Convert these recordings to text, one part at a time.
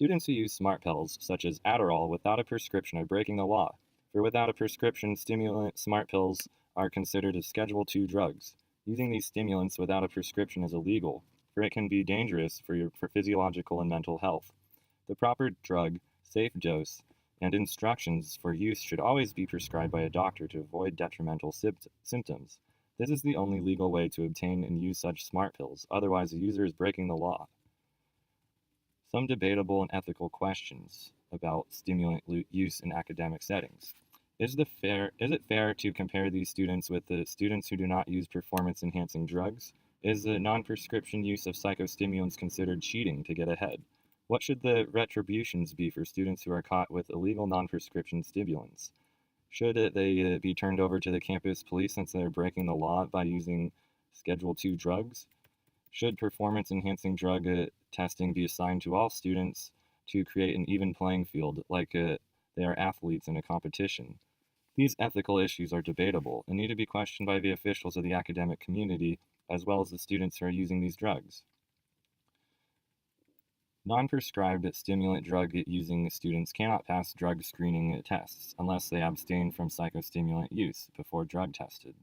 Students who use smart pills, such as Adderall, without a prescription are breaking the law. For without a prescription stimulant, smart pills are considered as Schedule II drugs. Using these stimulants without a prescription is illegal, for it can be dangerous for physiological and mental health. The proper drug, safe dose, and instructions for use should always be prescribed by a doctor to avoid detrimental symptoms. This is the only legal way to obtain and use such smart pills, otherwise, the user is breaking the law. Some debatable and ethical questions about stimulant use in academic settings. Is it fair to compare these students with the students who do not use performance-enhancing drugs? Is the non-prescription use of psychostimulants considered cheating to get ahead? What should the retributions be for students who are caught with illegal non-prescription stimulants? Should they be turned over to the campus police since they're breaking the law by using Schedule II drugs? Should performance-enhancing drug testing be assigned to all students to create an even playing field, like they are athletes in a competition? These ethical issues are debatable and need to be questioned by the officials of the academic community, as well as the students who are using these drugs. Non-prescribed stimulant drug-using students cannot pass drug screening tests unless they abstain from psychostimulant use before drug tested.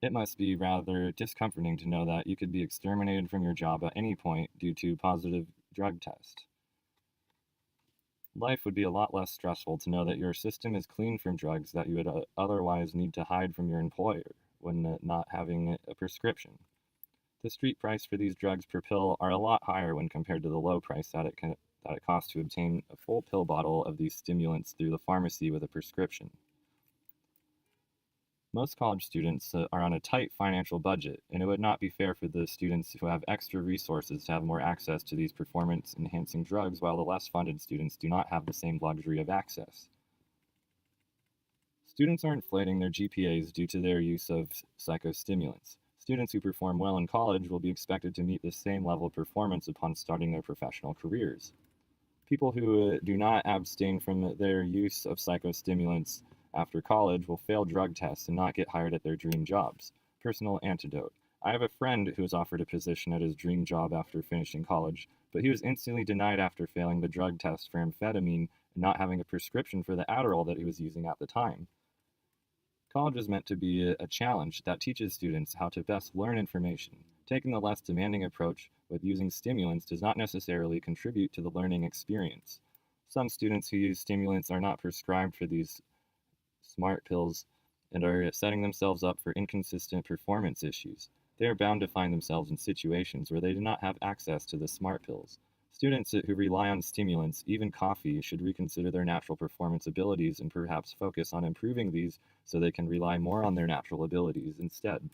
It must be rather discomforting to know that you could be exterminated from your job at any point due to positive drug test. Life would be a lot less stressful to know that your system is clean from drugs that you would otherwise need to hide from your employer when not having a prescription. The street price for these drugs per pill are a lot higher when compared to the low price that it costs to obtain a full pill bottle of these stimulants through the pharmacy with a prescription. Most college students are on a tight financial budget, and it would not be fair for the students who have extra resources to have more access to these performance-enhancing drugs, while the less funded students do not have the same luxury of access. Students are inflating their GPAs due to their use of psychostimulants. Students who perform well in college will be expected to meet the same level of performance upon starting their professional careers. People who do not abstain from their use of psychostimulants after college will fail drug tests and not get hired at their dream jobs. Personal antidote. I have a friend who was offered a position at his dream job after finishing college, but he was instantly denied after failing the drug test for amphetamine and not having a prescription for the Adderall that he was using at the time. College is meant to be a challenge that teaches students how to best learn information. Taking the less demanding approach with using stimulants does not necessarily contribute to the learning experience. Some students who use stimulants are not prescribed for these smart pills and are setting themselves up for inconsistent performance issues. They are bound to find themselves in situations where they do not have access to the smart pills. Students who rely on stimulants, even coffee, should reconsider their natural performance abilities and perhaps focus on improving these so they can rely more on their natural abilities instead.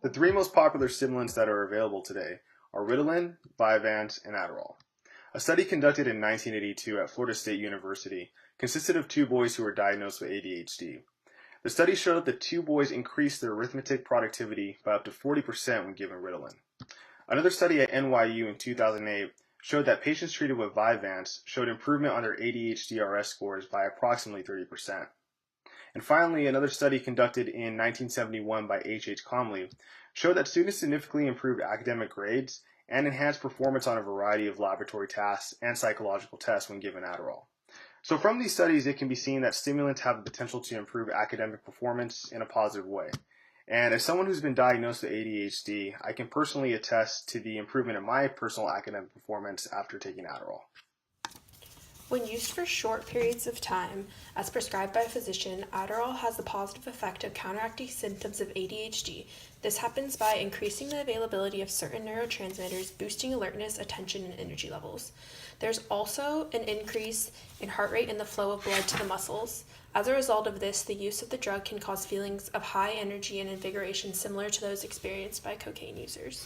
The three most popular stimulants that are available today are Ritalin, Vyvanse, and Adderall. A study conducted in 1982 at Florida State University consisted of two boys who were diagnosed with ADHD. The study showed that the two boys increased their arithmetic productivity by up to 40% when given Ritalin. Another study at NYU in 2008 showed that patients treated with Vyvanse showed improvement on their ADHD-RS scores by approximately 30%. And finally, another study conducted in 1971 by H. Comley showed that students significantly improved academic grades and enhanced performance on a variety of laboratory tasks and psychological tests when given Adderall. So from these studies, it can be seen that stimulants have the potential to improve academic performance in a positive way. And as someone who's been diagnosed with ADHD, I can personally attest to the improvement in my personal academic performance after taking Adderall. When used for short periods of time, as prescribed by a physician, Adderall has the positive effect of counteracting symptoms of ADHD. This happens by increasing the availability of certain neurotransmitters, boosting alertness, attention, and energy levels. There's also an increase in heart rate and the flow of blood to the muscles. As a result of this, the use of the drug can cause feelings of high energy and invigoration similar to those experienced by cocaine users.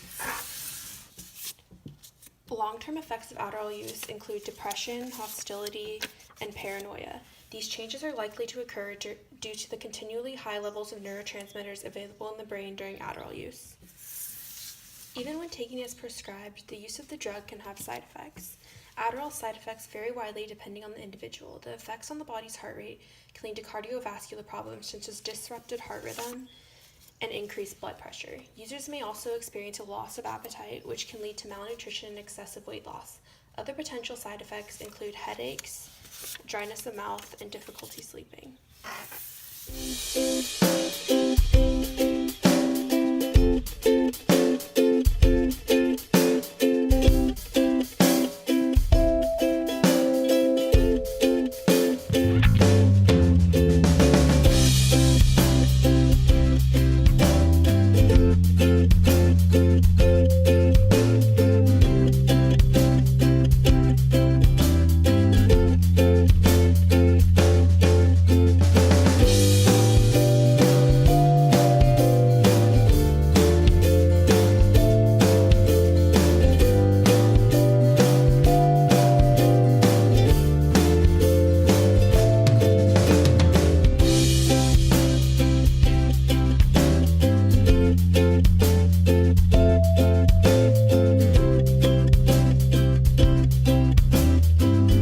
Long-term effects of Adderall use include depression, hostility, and paranoia. These changes are likely to occur due to the continually high levels of neurotransmitters available in the brain during Adderall use. Even when taken as prescribed, the use of the drug can have side effects. Adderall side effects vary widely depending on the individual. The effects on the body's heart rate can lead to cardiovascular problems such as disrupted heart rhythm and increased blood pressure. Users may also experience a loss of appetite, which can lead to malnutrition and excessive weight loss. Other potential side effects include headaches, dryness of mouth, and difficulty sleeping.